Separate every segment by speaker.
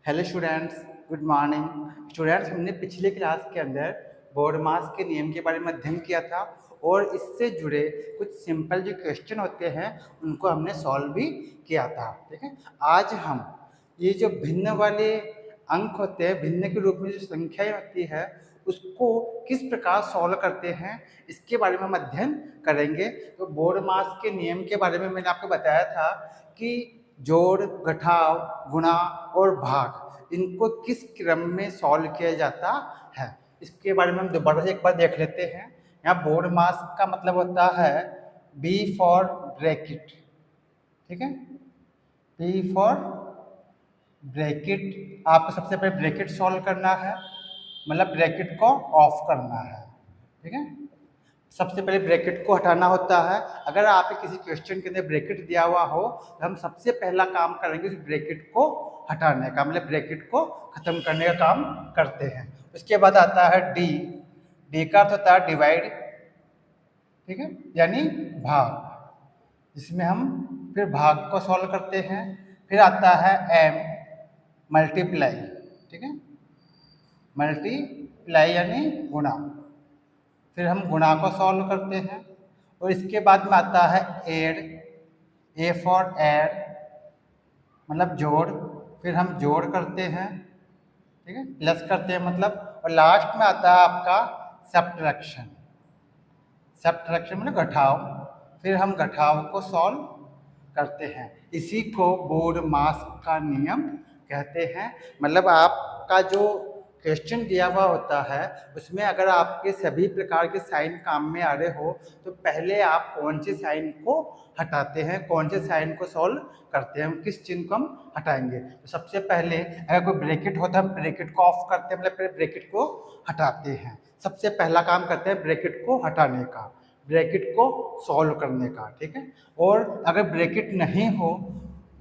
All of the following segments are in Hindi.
Speaker 1: Hello students, good morning. Students, हमने पिछले क्लास के अंदर बोर्ड मास के नियम के बारे में अध्ययन किया था और इससे जुड़े कुछ सिंपल जो क्वेश्चन होते हैं उनको हमने सॉल्व भी किया था। ठीक है, आज हम ये जो भिन्न वाले अंक होते हैं, भिन्न के रूप में जो संख्याएं होती है उसको किस प्रकार सॉल्व करते हैं इसके बारे में हम अध्ययन करेंगे। तो बोर्ड मास के नियम के बारे में मैंने आपको बताया था कि जोड़, घटाव, गुणा और भाग इनको किस क्रम में सॉल्व किया जाता है इसके बारे में हम दोबारा से एक बार देख लेते हैं। यहाँ बोर्ड मास का मतलब होता है बी फॉर ब्रैकेट। ठीक है, बी फॉर ब्रैकेट। आपको सबसे पहले ब्रैकेट सॉल्व करना है, मतलब ब्रैकेट को ऑफ करना है। ठीक है, सबसे पहले ब्रैकेट को हटाना होता है। अगर आप किसी क्वेश्चन के अंदर ब्रैकेट दिया हुआ हो तो हम सबसे पहला काम करेंगे उस ब्रैकेट को हटाने का, मतलब ब्रैकेट को खत्म करने का काम करते हैं। उसके बाद आता है डी। डी का अर्थ होता है डिवाइड। ठीक है, यानी भाग, जिसमें हम फिर भाग को सॉल्व करते हैं। फिर आता है एम, मल्टीप्लाई। ठीक है, मल्टीप्लाई यानी गुणा। फिर हम गुणा को सॉल्व करते हैं और इसके बाद में आता है ऐड। ए फॉर ऐड मतलब जोड़। फिर हम जोड़ करते हैं, ठीक है, प्लस करते हैं मतलब। और लास्ट में आता है आपका सब्ट्रैक्शन। सब्ट्रैक्शन मतलब घटाव। फिर हम घटाव को सॉल्व करते हैं। इसी को बोर्ड मास का नियम कहते हैं। मतलब आपका जो क्वेश्चन दिया हुआ होता है उसमें अगर आपके सभी प्रकार के साइन काम में आ रहे हो तो पहले आप कौन से साइन को हटाते हैं, कौन से साइन को सॉल्व करते हैं, किस चिन्ह को हम हटाएंगे। तो सबसे पहले अगर कोई ब्रैकेट होता है हम ब्रैकेट को ऑफ करते हैं, मतलब पहले ब्रैकेट को हटाते हैं। सबसे पहला काम करते हैं ब्रैकेट को हटाने का, ब्रैकेट को सॉल्व करने का। ठीक है, और अगर ब्रैकेट नहीं हो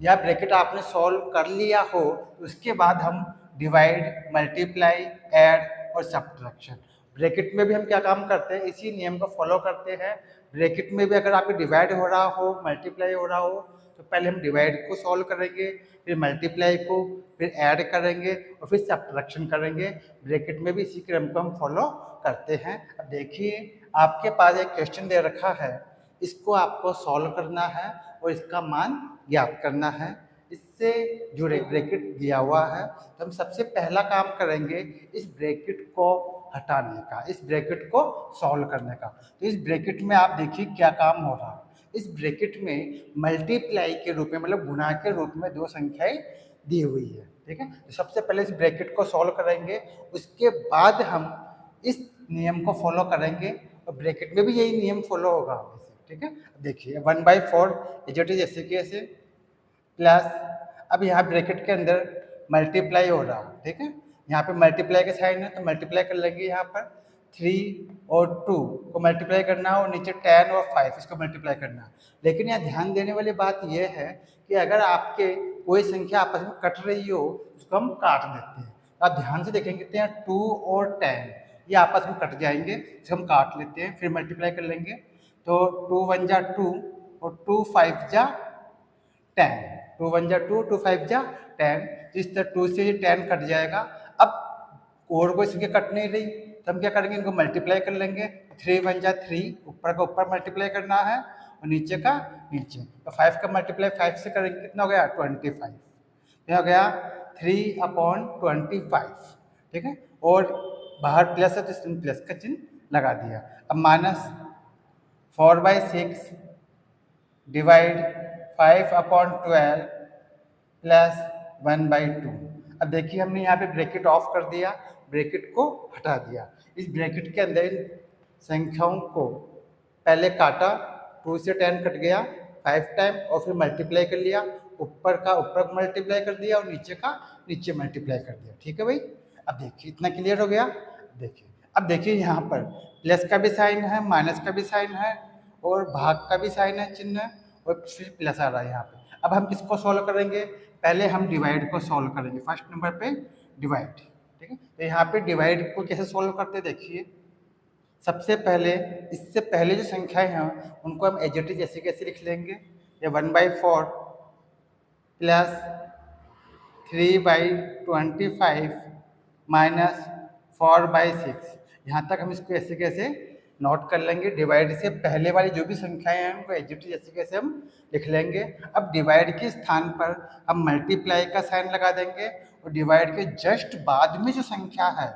Speaker 1: या ब्रैकेट आपने सॉल्व कर लिया हो तो उसके बाद हम डिवाइड, मल्टीप्लाई, ऐड और सब्ट्रैक्शन। ब्रैकेट में भी हम क्या काम करते हैं, इसी नियम को फॉलो करते हैं। ब्रैकेट में भी अगर आपके डिवाइड हो रहा हो, मल्टीप्लाई हो रहा हो तो पहले हम डिवाइड को सॉल्व करेंगे, फिर मल्टीप्लाई को, फिर ऐड करेंगे और फिर सब्ट्रैक्शन करेंगे। ब्रैकेट में भी इसी क्रम को हम फॉलो करते हैं। अब देखिए, आपके पास एक क्वेश्चन दे रखा है, इसको आपको सॉल्व करना है और इसका मान ज्ञात करना है। इससे जुड़े ब्रैकेट दिया हुआ है तो हम सबसे पहला काम करेंगे इस ब्रैकेट को हटाने का, इस ब्रैकेट को सॉल्व करने का। तो इस ब्रैकेट में आप देखिए क्या काम हो रहा है। इस ब्रैकेट में मल्टीप्लाई के रूप में, मतलब गुणा के रूप में दो संख्याएं दी हुई है। ठीक है, तो सबसे पहले इस ब्रैकेट को सॉल्व करेंगे, उसके बाद हम इस नियम को फॉलो करेंगे और ब्रैकेट में भी यही नियम फॉलो होगा। ठीक है, देखिए 1/4 इज जैसे कि ऐसे प्लस। अब यहाँ ब्रैकेट के अंदर मल्टीप्लाई हो रहा है। ठीक है, यहाँ पे मल्टीप्लाई का साइन है तो मल्टीप्लाई कर लेंगे। यहाँ पर 3 और 2 को मल्टीप्लाई करना है और नीचे 10 और 5 इसको मल्टीप्लाई करना है। लेकिन यहाँ ध्यान देने वाली बात यह है कि अगर आपके कोई संख्या आपस में कट रही हो उसको हम काट देते हैं। आप ध्यान से देखेंगे तो यहाँ 2 और 10 ये आपस में कट जाएंगे, इसको हम काट लेते हैं, फिर मल्टीप्लाई कर लेंगे। तो 2 1 जा 2 और 2 5 जा 10, 2 1 जा 2, 2 5 जा 10। इस तरह 2 से 10 कट जाएगा। अब और कोई संख्या कट नहीं रही तो हम क्या करेंगे, इनको मल्टीप्लाई कर लेंगे। 3 1 जा 3, ऊपर का ऊपर मल्टीप्लाई करना है और नीचे का नीचे। तो 5 का मल्टीप्लाई 5 से करेंगे, कितना हो गया 25। क्या हो गया 3/25। ठीक है, और बाहर प्लस है तो इसमें प्लस का चिन्ह लगा दिया। अब माइनस 4/6 डिवाइड 5/12 प्लस 1/2। अब देखिए हमने यहाँ पे ब्रैकेट ऑफ कर दिया, ब्रैकेट को हटा दिया। इस ब्रैकेट के अंदर इन संख्याओं को पहले काटा, 2 से 10 कट गया 5 टाइम और फिर मल्टीप्लाई कर लिया, ऊपर का ऊपर मल्टीप्लाई कर दिया और नीचे का नीचे मल्टीप्लाई कर दिया। ठीक है भाई, अब देखिए इतना क्लियर हो गया। देखिए, अब देखिए यहाँ पर प्लस का भी साइन है, माइनस का भी साइन है और भाग का भी साइन है, चिन्ह, और फिर प्लस आ रहा है यहाँ पे। अब हम किसको सॉल्व करेंगे, पहले हम डिवाइड को सॉल्व करेंगे। फर्स्ट नंबर पे डिवाइड। ठीक है, तो यहाँ पे डिवाइड को कैसे सॉल्व करते हैं देखिए। सबसे पहले इससे पहले जो संख्याएं हैं उनको हम एज इट इज जैसे कैसे लिख लेंगे। ये 1/4 प्लस 3/25 माइनस 4/6। यहाँ तक हम इसको ऐसे कैसे नोट कर लेंगे। डिवाइड से पहले वाली जो भी संख्याएं हैं उनको एग्जैक्टली ऐसे कैसे हम लिख लेंगे। अब डिवाइड के स्थान पर हम मल्टीप्लाई का साइन लगा देंगे और डिवाइड के जस्ट बाद में जो संख्या है,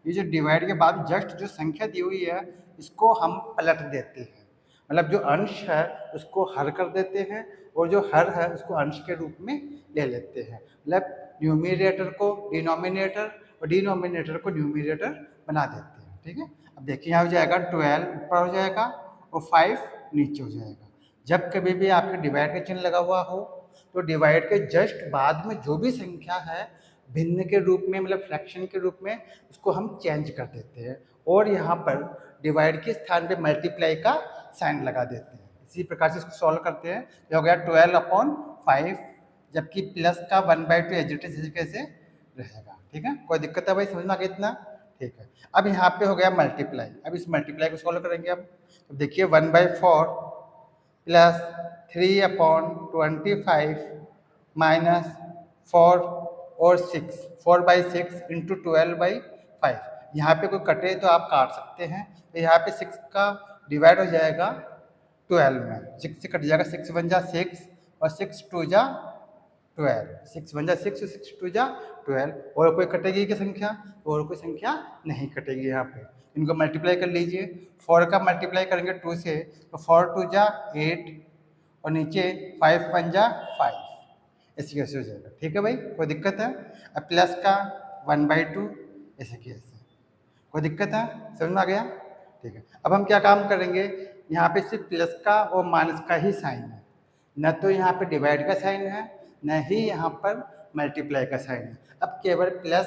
Speaker 1: ये जो डिवाइड के बाद जस्ट जो संख्या दी हुई है इसको हम पलट देते हैं। मतलब जो अंश है उसको हर कर देते हैं और जो हर है उसको अंश के रूप में ले लेते हैं। मतलब न्यूमरेटर को डिनोमिनेटर और डिनोमिनेटर को न्यूमरेटर बना देते हैं। ठीक है, अब देखिए यहाँ हो जाएगा 12 ऊपर हो जाएगा और 5 नीचे हो जाएगा। जब कभी भी आपके डिवाइड का चिन्ह लगा हुआ हो तो डिवाइड के जस्ट बाद में जो भी संख्या है भिन्न के रूप में, मतलब फ्रैक्शन के रूप में, उसको हम चेंज कर देते हैं और यहाँ पर डिवाइड के स्थान पे मल्टीप्लाई का साइन लगा देते हैं। इसी प्रकार से इसको सॉल्व करते हैं। ये हो गया 12/5, जबकि प्लस का 1/2 एग्जैक्टली कैसे रहेगा। ठीक है, कोई दिक्कत है भाई, समझ में आ गया इतना? ठीक है, अब यहाँ पे हो गया मल्टीप्लाई। अब इस मल्टीप्लाई को सॉल्व करेंगे हम। तो देखिए 1/4 प्लस 3/25 माइनस 4 और 6, 4/6 इंटू 12/5। यहाँ पे कोई कटे तो आप काट सकते हैं। तो यहाँ पे 6 का डिवाइड हो जाएगा 12 में, 6 से कट जाएगा, 6 1 जा 6 और 6 2 जा 12, 6 1 जा 6 और 6 2 जा 12। और कोई कटेगी क्या संख्या? और कोई संख्या नहीं कटेगी। यहाँ पे इनको मल्टीप्लाई कर लीजिए। 4 का मल्टीप्लाई करेंगे 2 से तो 4 2 जा 8 और नीचे 5 1 जा 5, ऐसे कैसे हो जाएगा। ठीक है भाई, कोई दिक्कत है? अब प्लस का 1/2 ऐसे कैसे, कोई दिक्कत है? समझ में आ गया? ठीक है, अब हम क्या काम करेंगे, यहाँ पे सिर्फ प्लस का और माइनस का ही साइन है, न तो यहाँ पे डिवाइड का साइन है न ही यहाँ पर मल्टीप्लाई का साइन है। अब केवल प्लस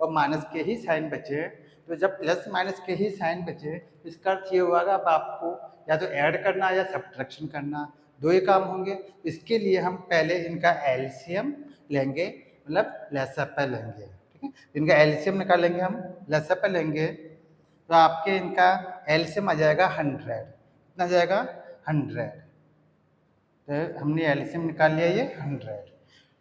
Speaker 1: और माइनस के ही साइन बचे। तो जब प्लस माइनस के ही साइन बचे इसका अर्थ ये हुआ अब आपको या तो ऐड करना या सब्ट्रैक्शन करना, दो ही काम होंगे। इसके लिए हम पहले इनका एलसीएम लेंगे, मतलब लसापा लेंगे। ठीक है, इनका एलसीएम निकालेंगे हम, लसापा लेंगे तो आपके इनका एलसीएम आ जाएगा 100। कितना आ जाएगा? 100। तो हमने एलसीएम निकाल लिया ये 100।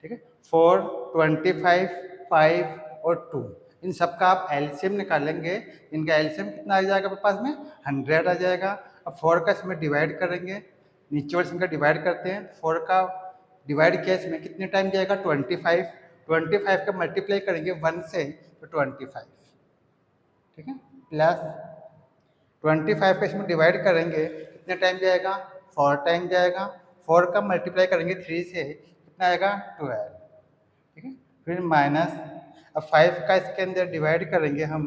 Speaker 1: ठीक है, 4 25 5 और 2, इन सब का आप एलसीएम निकालेंगे। इनका एलसीएम कितना आ जाएगा आपके पास में? 100 आ जाएगा। अब 4 का इसमें डिवाइड करेंगे, नीचे वाली संख्या डिवाइड करते हैं। 4 का डिवाइड किया इसमें कितने टाइम जाएगा? 25। 25 का मल्टीप्लाई करेंगे 1 से तो 25। ठीक है, प्लस 25 का इसमें डिवाइड करेंगे कितने टाइम जाएगा? 4 टाइम जाएगा। 4 का मल्टीप्लाई करेंगे 3 से कितना आएगा? 12। ठीक है, फिर माइनस, अब 5 का इसके अंदर डिवाइड करेंगे हम।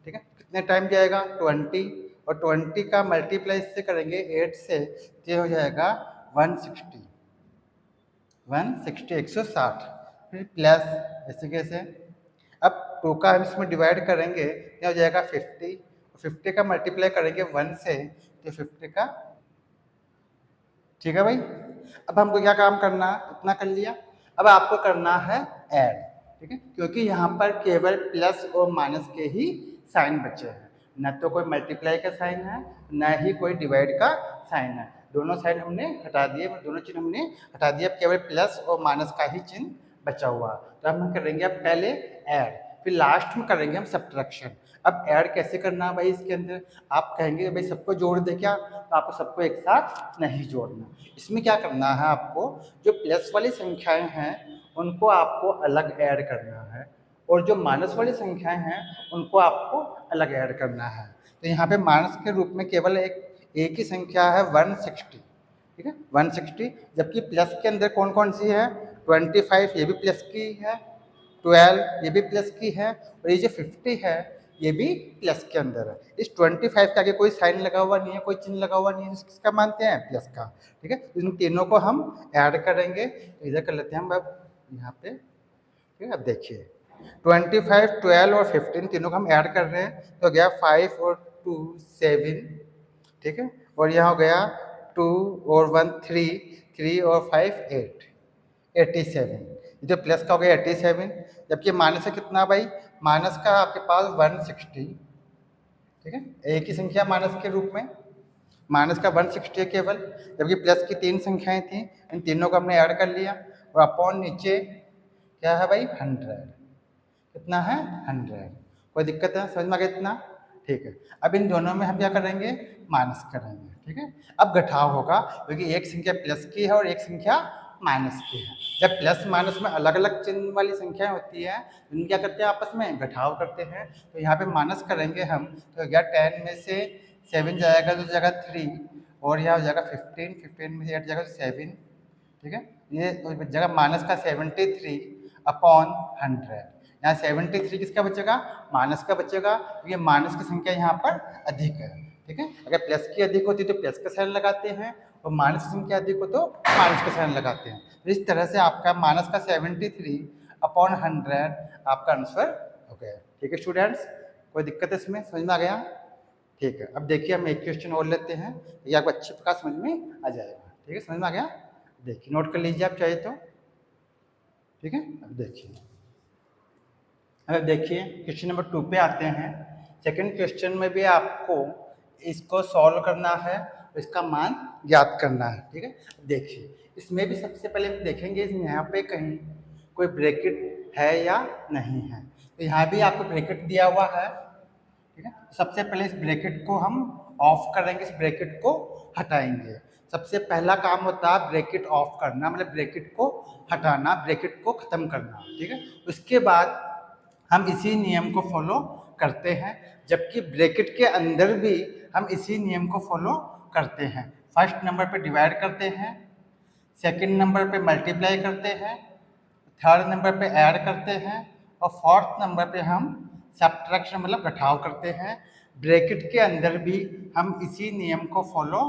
Speaker 1: ठीक है, कितने टाइम जाएगा? 20 और 20 का मल्टीप्लाई इससे करेंगे 8 से, ये हो जाएगा 160, 160। फिर प्लस ऐसे कैसे, अब 2 का हम इसमें डिवाइड करेंगे ये हो जाएगा 50। 50 का मल्टीप्लाई करेंगे 1 से तो 50 का। ठीक है भाई, अब हमको क्या काम करना, इतना कर लिया। अब आपको करना है ऐड। ठीक है, क्योंकि यहाँ पर केवल प्लस और माइनस के ही साइन बचे हैं, न तो कोई मल्टीप्लाई का साइन है न ही कोई डिवाइड का साइन है। दोनों साइन हमने हटा दिए, दोनों चिन्ह हमने हटा दिए। अब केवल प्लस और माइनस का ही चिन्ह बचा हुआ। तो हम करेंगे अब पहले ऐड, फिर लास्ट में करेंगे हम सब्ट्रैक्शन। अब ऐड कैसे करना है भाई? इसके अंदर आप कहेंगे भाई सबको जोड़ दे क्या, तो आपको सबको एक साथ नहीं जोड़ना। इसमें क्या करना है, आपको जो प्लस वाली संख्याएं हैं उनको आपको अलग ऐड करना है और जो माइनस वाली संख्याएं हैं उनको आपको अलग ऐड करना है। तो यहाँ पे माइनस के रूप में केवल एक ही संख्या है 160। ठीक है, 160, जबकि प्लस के अंदर कौन कौन सी है? 25 ये भी प्लस की है, 12 ये भी प्लस की है और ये जो 50 है ये भी प्लस के अंदर है। इस 25 के आगे कोई साइन लगा हुआ नहीं है, कोई चिन्ह लगा हुआ नहीं है, किसका मानते हैं? प्लस का। ठीक है, इन तीनों को हम ऐड करेंगे। तो इधर कर लेते हैं हम अब यहाँ पे। ठीक है, अब देखिए 25, 12 और 15 तीनों को हम ऐड कर रहे हैं। तो गया 5 और 2 7। ठीक है, और यहाँ हो गया 2 और 1 3, 3 और 5 8, 87। जो प्लस का हो गया 87, जबकि माइनस है कितना भाई? माइनस का आपके पास 160। ठीक है, एक ही संख्या माइनस के रूप में, माइनस का 160 है केवल, जबकि प्लस की 3 संख्याएं थी, इन तीनों को हमने ऐड कर लिया और अपॉन नीचे क्या है भाई 100, कितना है 100। कोई दिक्कत है, समझ में आ गया इतना? ठीक है। अब इन दोनों में हम क्या करेंगे, माइनस करेंगे। ठीक है, अब घटाव होगा क्योंकि एक संख्या प्लस की है और एक संख्या माइनस की है। जब प्लस माइनस में अलग अलग चिन्ह वाली संख्याएं होती है तो क्या करते हैं, आपस में घटाव करते हैं। तो यहाँ पे माइनस करेंगे हम, तो क्या 10 में से 7 जाएगा तो जाएगा 3, और यहाँ हो जाएगा 15, 15 में से 8 जाएगा 7। ठीक है, ये जगह माइनस का 73 अपॉन 100। यहाँ 73 किसका बचेगा, माइनस का बचेगा, ये माइनस की संख्या यहाँ पर अधिक है। ठीक है, अगर प्लस की अधिक होती तो प्लस का साइन लगाते हैं, और माइनस की संख्या अधिक हो तो माइनस का साइन लगाते हैं। तो इस तरह से आपका माइनस का 73 अपॉन 100 आपका आंसर हो गया। ठीक है स्टूडेंट्स, कोई दिक्कत है इसमें, समझ में आ गया? ठीक है, अब देखिए हम एक क्वेश्चन और लेते हैं, ये आपको अच्छी प्रकार समझ में आ जाएगा। ठीक है, समझ में आ गया? देखिए नोट कर लीजिए आप चाहे तो। ठीक है, अब देखिए, अब देखिए क्वेश्चन नंबर 2 पे आते हैं। सेकंड क्वेश्चन में भी आपको इसको सॉल्व करना है, इसका मान ज्ञात करना है। ठीक है, देखिए इसमें भी सबसे पहले हम देखेंगे यहाँ पे कहीं कोई ब्रैकेट है या नहीं है। तो यहाँ भी आपको ब्रैकेट दिया हुआ है। ठीक है, सबसे पहले इस ब्रैकेट को हम ऑफ करेंगे, इस ब्रैकेट को हटाएंगे। सबसे पहला काम होता है ब्रैकेट ऑफ करना, मतलब ब्रैकेट को हटाना, ब्रैकेट को खत्म करना। ठीक है, उसके बाद हम इसी नियम को फॉलो करते हैं, जबकि ब्रैकेट के अंदर भी हम इसी नियम को फॉलो करते हैं। फर्स्ट नंबर पे डिवाइड करते हैं, सेकंड नंबर पे मल्टीप्लाई करते हैं, थर्ड नंबर पे ऐड करते हैं, और फोर्थ नंबर पे हम सब्ट्रैक्शन मतलब घटाव करते हैं। ब्रैकेट के अंदर भी हम इसी नियम को फॉलो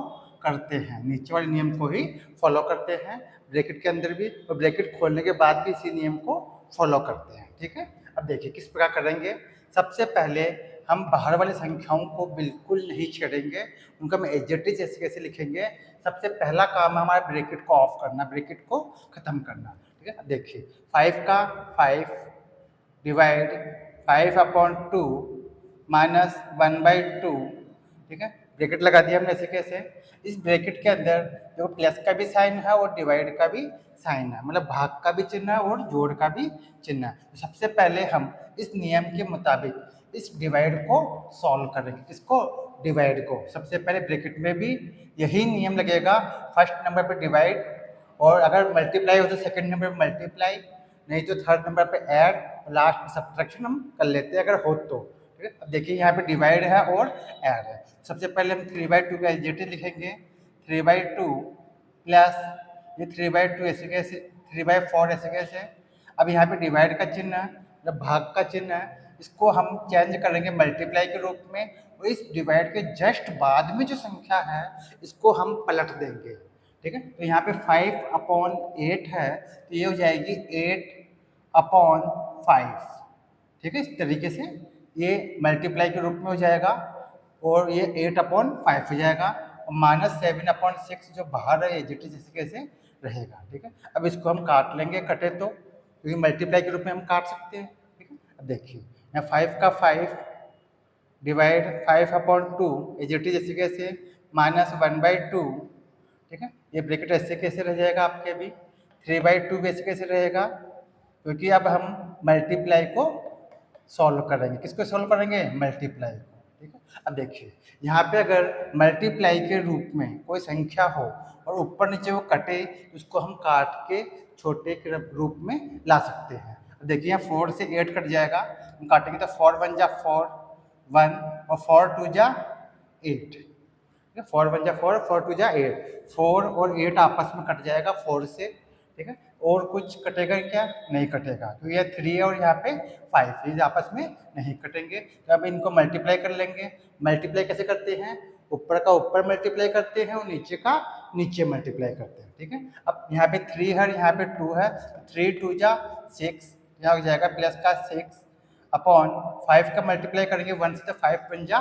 Speaker 1: करते हैं, नीचे वाले नियम को ही फॉलो करते हैं ब्रैकेट के अंदर भी, और ब्रैकेट खोलने के बाद भी इसी नियम को फॉलो करते हैं। ठीक है, अब देखिए किस प्रकार करेंगे। सबसे पहले हम बाहर वाली संख्याओं को बिल्कुल नहीं छेड़ेंगे, उनका हम एडजेक्टिव जैसे कैसे लिखेंगे। सबसे पहला काम है हमारा ब्रैकेट को ऑफ करना, ब्रैकेट को खत्म करना। ठीक है, देखिए 5 का 5 डिवाइड 5 अपॉन 2 माइनस 1/2। ठीक है, ब्रैकेट लगा दिया हमने ऐसे कैसे। इस ब्रैकेट के अंदर जो प्लस का भी साइन है और डिवाइड का भी साइन है, मतलब भाग का भी चिन्ह है और जोड़ का भी चिन्ह है। तो सबसे पहले हम इस नियम के मुताबिक इस डिवाइड को सॉल्व करेंगे। किसको, डिवाइड को। सबसे पहले ब्रैकेट में भी यही नियम लगेगा, फर्स्ट नंबर पे डिवाइड, और अगर मल्टीप्लाई हो तो सेकंड नंबर पे मल्टीप्लाई, नहीं तो थर्ड नंबर पे ऐड, और लास्ट में सब्ट्रैक्शन हम कर लेते हैं अगर हो तो। ठीक है, अब देखिए यहाँ पे डिवाइड है और ऐड है। सबसे पहले हम 3/2 का एडजेक्टिव लिखेंगे, 3/2 प्लस ये 3/2 ऐसे कैसे, 3/4 ऐसे कैसे। अब यहाँ पे डिवाइड का चिन्ह है, मतलब भाग का चिन्ह है, इसको हम चेंज करेंगे मल्टीप्लाई के रूप में, और इस डिवाइड के जस्ट बाद में जो संख्या है इसको हम पलट देंगे। ठीक है, तो यहाँ पे 5/8 है, तो ये हो जाएगी 8/5। ठीक है, इस तरीके से ये मल्टीप्लाई के रूप में हो जाएगा, और ये 8/5 हो जाएगा, और -7/6 जो बाहर है एडजेक्टिव जैसे कैसे रहेगा। ठीक है, अब इसको हम काट लेंगे, कटे तो, क्योंकि मल्टीप्लाई के रूप में हम काट सकते हैं। ठीक है, अब देखिए यहाँ 5 का 5 डिवाइड 5/2 एडजेक्टिव जैसे कैसे -1/2। ठीक है, ये ब्रैकेट ऐसे कैसे रह जाएगा आपके अभी, 3/2 भी ऐसे कैसे रहेगा, क्योंकि अब हम मल्टीप्लाई को सॉल्व करेंगे। किसको सॉल्व करेंगे, मल्टीप्लाई को। ठीक है, अब देखिए यहाँ पे अगर मल्टीप्लाई के रूप में कोई संख्या हो और ऊपर नीचे वो कटे, उसको हम काट के छोटे के रूप में ला सकते हैं। अब देखिए यहाँ 4 से 8 कट जाएगा, हम काटेंगे तो 4 1 जा 4 1, और 4 2 जा 8। 4 1 जा 4, 4 2 जा 8, 4 और 8 आपस में कट जाएगा 4 से। ठीक है, और कुछ कटेगा क्या, नहीं कटेगा, तो ये 3 और यहाँ पे 5 ये आपस में नहीं कटेंगे। तो अब इनको मल्टीप्लाई कर लेंगे। मल्टीप्लाई कैसे करते हैं, ऊपर का ऊपर मल्टीप्लाई करते हैं और नीचे का नीचे मल्टीप्लाई करते हैं। ठीक है, अब यहाँ पे 3 है, यहाँ पे 2 है, 3 2 जा 6, यहाँ हो जाएगा प्लस का 6 अपॉन 5 का मल्टीप्लाई करेंगे 1 से, तो 5 बन जा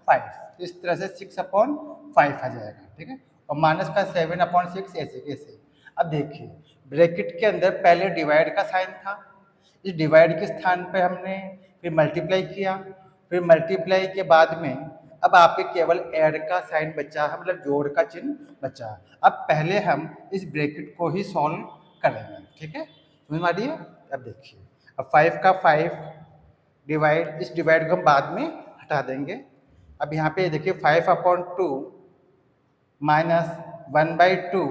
Speaker 1: 5, इस तरह से 6/5 आ जाएगा। ठीक है, और माइनस का 7/6 ऐसे कैसे। अब देखिए ब्रैकेट के अंदर पहले डिवाइड का साइन था, इस डिवाइड के स्थान पे हमने फिर मल्टीप्लाई किया, फिर मल्टीप्लाई के बाद में अब आपके केवल ऐड का साइन बचा है, मतलब जोड़ का चिन्ह बचा है। अब पहले हम इस ब्रैकेट को ही सॉल्व करेंगे। ठीक है, समझ में आ रही है? अब देखिए, अब 5 का 5 डिवाइड, इस डिवाइड को हम बाद में हटा देंगे। अब यहाँ पे देखिए 5/2 माइनस 1/2।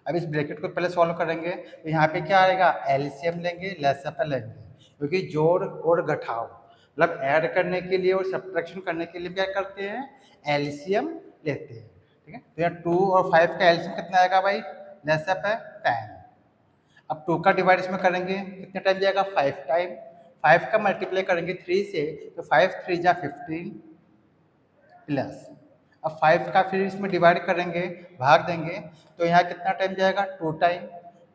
Speaker 1: अब इस ब्रैकेट को पहले सॉल्व करेंगे तो यहाँ पे क्या आएगा, एलसीएम लेंगे, लसागु लेंगे, क्योंकि जोड़ और घटाव मतलब ऐड करने के लिए और सब्ट्रैक्शन करने के लिए क्या करते हैं, एलसीएम लेते हैं। ठीक है, तो यहाँ 2 और 5 का एलसीएम कितना आएगा भाई, लसागु है 10। अब 2 का डिवाइड इसमें करेंगे कितने टाइम जाएगा, 5 टाइम। 5 का मल्टीप्लाई करेंगे 3 से तो 5 3 जा 15 प्लस, अब 5 का फिर इसमें डिवाइड करेंगे, भाग देंगे, तो यहाँ कितना टाइम जाएगा, 2 टाइम।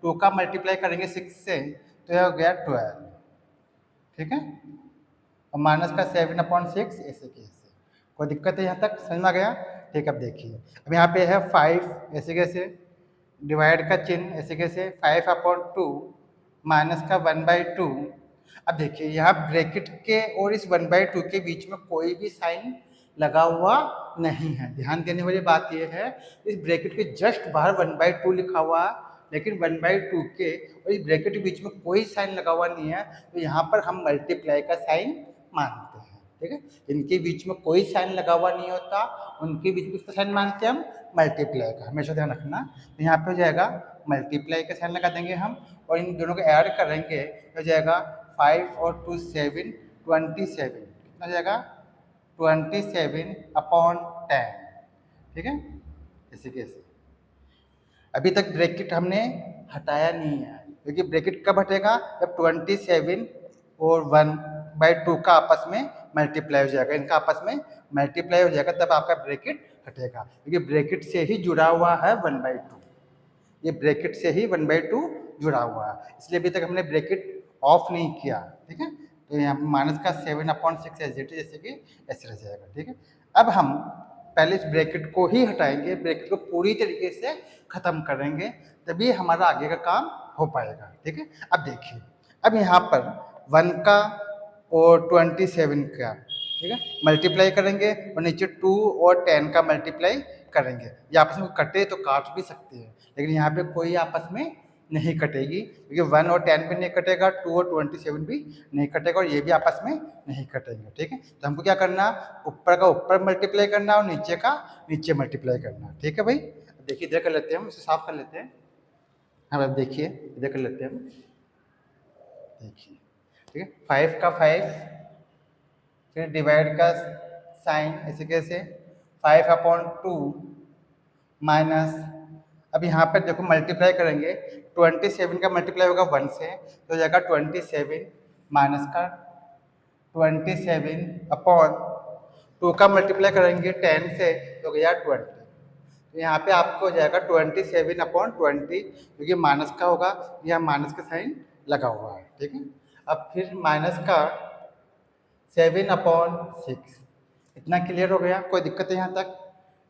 Speaker 1: 2 का मल्टीप्लाई करेंगे 6 से तो यह हो गया 12। ठीक है, और माइनस का 7/6 ऐसे कैसे, कोई दिक्कत है यहाँ तक, समझ में आ गया। ठीक है, अब देखिए, अब यहाँ पे है 5 ऐसे कैसे, डिवाइड का चिन्ह ऐसे कैसे, 5/2 माइनस का 1/2। अब देखिए यहाँ ब्रैकेट के और इस 1/2 के बीच में कोई भी साइन लगा हुआ नहीं है। ध्यान देने वाली बात यह है, इस ब्रैकेट के जस्ट बाहर 1/2 लिखा हुआ है, लेकिन 1/2 के और इस ब्रैकेट के बीच में कोई साइन लगा हुआ नहीं है, तो यहाँ पर हम मल्टीप्लाई का साइन मानते हैं। ठीक है, इनके बीच में कोई साइन लगा हुआ नहीं होता, उनके बीच में उसका साइन मानते हैं हम मल्टीप्लाई का, हमेशा ध्यान रखना। तो यहाँ पे हो जाएगा मल्टीप्लाई का साइन लगा देंगे हम, और इन दोनों को ऐड करेंगे तो हो जाएगा 5 और 2 7, 27 कितना हो जाएगा, 27/10। ठीक है, ऐसे कैसे, अभी तक ब्रैकेट हमने हटाया नहीं है, क्योंकि ब्रैकेट कब हटेगा, जब 27 और 1/2 का आपस में मल्टीप्लाई हो जाएगा, इनका आपस में मल्टीप्लाई हो जाएगा, तब आपका ब्रैकेट हटेगा, क्योंकि ब्रैकेट से ही जुड़ा हुआ है 1/2, ये ब्रैकेट से ही 1/2 जुड़ा हुआ है, इसलिए अभी तक हमने ब्रैकेट ऑफ नहीं किया। ठीक है, तो यहाँ माइनस का 7/6 जैसे कि ऐसे रह जाएगा। ठीक है, अब हम पहले इस ब्रैकेट को ही हटाएंगे, ब्रैकेट को पूरी तरीके से खत्म करेंगे, तभी हमारा आगे का काम हो पाएगा। ठीक है, अब देखिए, अब यहाँ पर 1 का और 27 का, ठीक है, मल्टीप्लाई करेंगे और नीचे 2 और 10 का मल्टीप्लाई करेंगे। ये आपस में कटे तो काट भी सकते हैं, लेकिन यहाँ पे कोई आपस में नहीं कटेगी, क्योंकि 1 और 10 भी नहीं कटेगा, 2 और 27 भी नहीं कटेगा, और ये भी आपस में नहीं कटेंगे। ठीक है, तो हमको क्या करना, ऊपर का ऊपर मल्टीप्लाई करना और नीचे का नीचे मल्टीप्लाई करना। ठीक है भाई, अब देखिए इधर कर लेते हैं हम, इसे साफ कर लेते हैं। हाँ, अब देखिए इधर कर लेते हैं हम, देखिए, ठीक है, 5 का 5, फिर डिवाइड का साइन ऐसे कैसे, 5/2 माइनस, अब यहाँ पर देखो मल्टीप्लाई करेंगे, 27 का मल्टीप्लाई होगा 1 से तो हो जाएगा 27 माइनस का 27/2 का मल्टीप्लाई करेंगे 10 से तो गया 20, तो यहाँ पे आपको हो जाएगा 27/20, क्योंकि माइनस का होगा, यहाँ माइनस का साइन लगा हुआ है। ठीक है, अब फिर माइनस का 7/6, इतना क्लियर हो गया, कोई दिक्कत है यहाँ तक।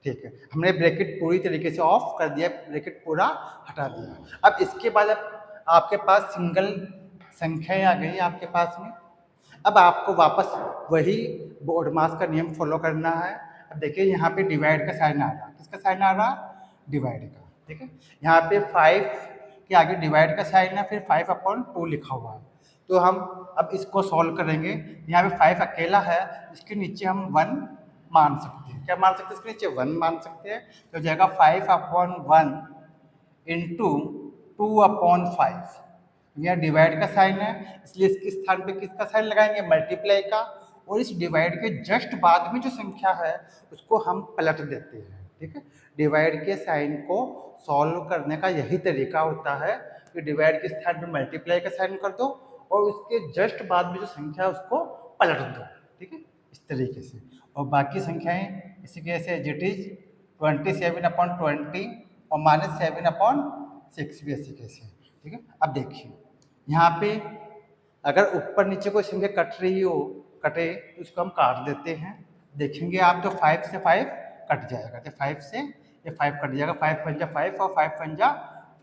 Speaker 1: ठीक है, हमने ब्रैकेट पूरी तरीके से ऑफ कर दिया, ब्रैकेट पूरा हटा दिया। अब इसके बाद आपके पास सिंगल संख्याएं आ गई आपके पास में, अब आपको वापस वही बोर्डमास का नियम फॉलो करना है। अब देखिए यहाँ पे डिवाइड का साइन आ रहा, किसका साइन आ रहा, डिवाइड का। ठीक है, यहाँ पे 5 के आगे डिवाइड का साइन है, फिर 5/2 लिखा हुआ है, तो हम अब इसको सॉल्व करेंगे। यहाँ पे 5 अकेला है, इसके नीचे हम 1 मान सकते हैं, क्या मान सकते हैं, इसके नीचे 1 मान सकते हैं, तो हो जाएगा 5/1 इंटू 2/5। यह डिवाइड का साइन है, इसलिए इसके स्थान पे किसका साइन लगाएंगे, मल्टीप्लाई का, और इस डिवाइड के जस्ट बाद में जो संख्या है उसको हम पलट देते हैं। ठीक है, डिवाइड के साइन को सॉल्व करने का यही तरीका होता है कि डिवाइड के स्थान पे मल्टीप्लाई का साइन कर दो और उसके जस्ट बाद में जो संख्या है उसको पलट दो। ठीक है, इस तरीके से, और बाकी संख्याएं इसी कैसे इट इज 27/20 और -7/6 भी ऐसे कैसे। ठीक है, अब देखिए यहाँ पे अगर ऊपर नीचे कोई संख्या कट रही हो, कटे तो उसको हम काट देते हैं, देखेंगे आप तो 5 से 5 कट जाएगा, तो 5 से ये 5 कट जाएगा, 5 पंजा 5 और 5 पंजा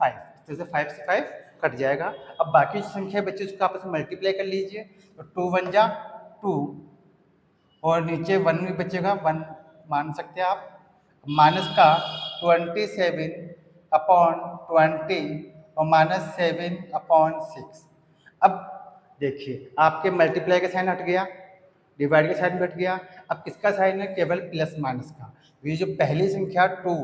Speaker 1: 5, इस तरह से 5 से 5 कट जाएगा। अब बाकी जो संख्या बच्चे उसको आपस में मल्टीप्लाई कर लीजिए, तो 2 1 जा 2 और नीचे 1 भी बचेगा, 1 मान सकते हैं आप, माइनस का 27/20 और -7/6। अब देखिए आपके मल्टीप्लाई का साइन हट गया, डिवाइड का साइन भी हट गया। अब किसका साइन है? केवल प्लस माइनस का। ये जो पहली संख्या 2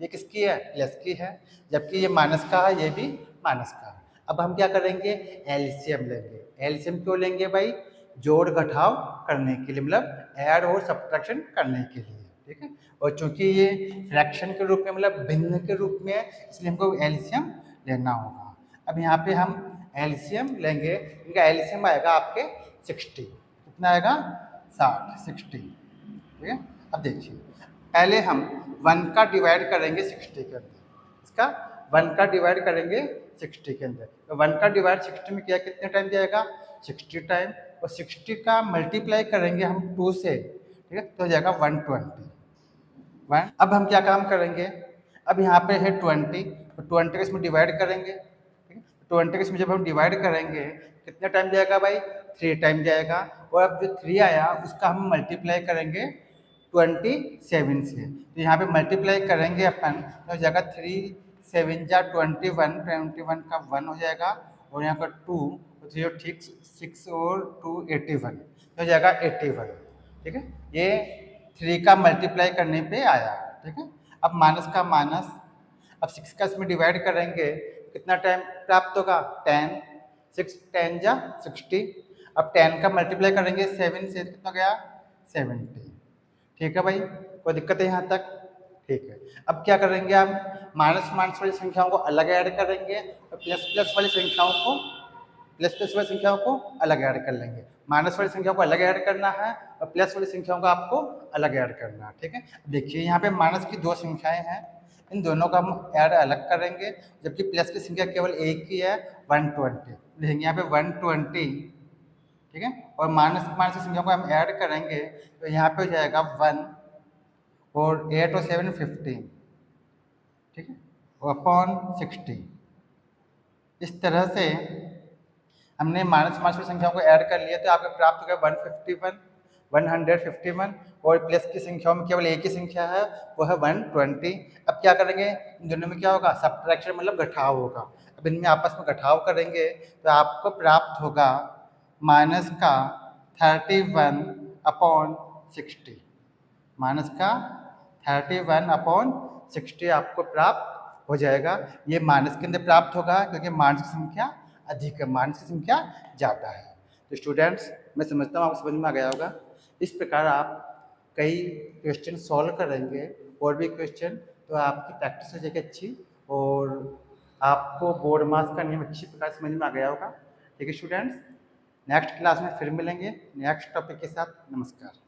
Speaker 1: ये किसकी है? प्लस की है, जबकि ये माइनस का है, ये भी माइनस का है। अब हम क्या करेंगे? एलसीएम लेंगे। एलसीएम क्यों लेंगे भाई? जोड़ घटाव करने के लिए, मतलब ऐड और सब्ट्रैक्शन करने के लिए, ठीक है। और चूंकि ये फ्रैक्शन के रूप में, मतलब भिन्न के रूप में है, इसलिए हमको एलसीएम लेना होगा। अब यहाँ पे हम एलसीएम लेंगे, इनका एलसीएम आएगा आपके 60। कितना आएगा? 60। ठीक है। अब देखिए पहले हम 1 का डिवाइड करेंगे 60 के अंदर, इसका 1 का डिवाइड करेंगे 60 के अंदर। तो 1 का डिवाइड 60 में किया कितने टाइम जाएगा? 60 टाइम। और 60 का मल्टीप्लाई करेंगे हम 2 से, ठीक है, तो हो जाएगा 120। अब हम क्या काम करेंगे? अब यहाँ पे है 20, तो 20 को इसमें डिवाइड करेंगे, ठीक है। 20 को इसमें जब हम डिवाइड करेंगे कितने टाइम जाएगा भाई? 3 टाइम जाएगा। और अब जो 3 आया उसका हम मल्टीप्लाई करेंगे 27 से, तो यहाँ पे मल्टीप्लाई करेंगे अपन, तो हो जाएगा 3 7 जा 21, 21 का 1 हो जाएगा, और यहाँ पर 2, तो 3 ठीक 6 और 2 81, तो हो जाएगा 81, ठीक है। ये 3 का मल्टीप्लाई करने पे आया, ठीक है। अब माइनस का माइनस, अब 6 का इसमें डिवाइड करेंगे, कितना टाइम प्राप्त होगा? 10, 6 10 जा 60। अब 10 का मल्टीप्लाई करेंगे 7 से, कितना गया? 70। ठीक है भाई, कोई दिक्कत है यहाँ तक? ठीक है। अब क्या करेंगे? हम माइनस माइनस वाली संख्याओं को अलग ऐड करेंगे, और प्लस प्लस वाली संख्याओं को, प्लस प्लस वाली संख्याओं को अलग ऐड कर लेंगे। माइनस वाली संख्याओं को अलग ऐड करना है, और प्लस वाली संख्याओं को आपको अलग ऐड करना है, ठीक है। देखिए यहाँ पे माइनस की 2 संख्याएं हैं, इन दोनों का हम ऐड अलग करेंगे, जबकि प्लस की संख्या केवल एक ही है, 120। लिखेंगे यहाँ पे 120, ठीक है। और माइनस माइनस की संख्या को हम ऐड करेंगे, तो यहाँ पे हो जाएगा 1, और 8 और 7 15, ठीक है, और अपॉन 60। इस तरह से हमने माइनस माइनस की संख्याओं को ऐड कर लिया, तो आपको प्राप्त हो गया 151। और प्लस की संख्याओं में केवल एक ही संख्या है, वो है 120। अब क्या करेंगे? इन दोनों में क्या होगा? सब्ट्रैक्शन, मतलब घटाव होगा। अब इनमें आपस में घटाव करेंगे, तो आपको प्राप्त होगा माइनस का 31 अपॉन 60। माइनस का 31 अपॉन 60 आपको प्राप्त हो जाएगा। ये माइनस के अंदर प्राप्त होगा, क्योंकि माइनस की संख्या अधिक है, माइनस की संख्या ज़्यादा है। तो स्टूडेंट्स, मैं समझता हूँ आपको समझ में आ गया होगा। इस प्रकार आप कई क्वेश्चन सॉल्व करेंगे, और भी क्वेश्चन, तो आपकी प्रैक्टिस हो जाएगी अच्छी, और आपको बोर्ड मार्क्स का नियम अच्छी प्रकार समझ में आ गया होगा। ठीक है स्टूडेंट्स, नेक्स्ट क्लास में फिर मिलेंगे नेक्स्ट टॉपिक के साथ। नमस्कार।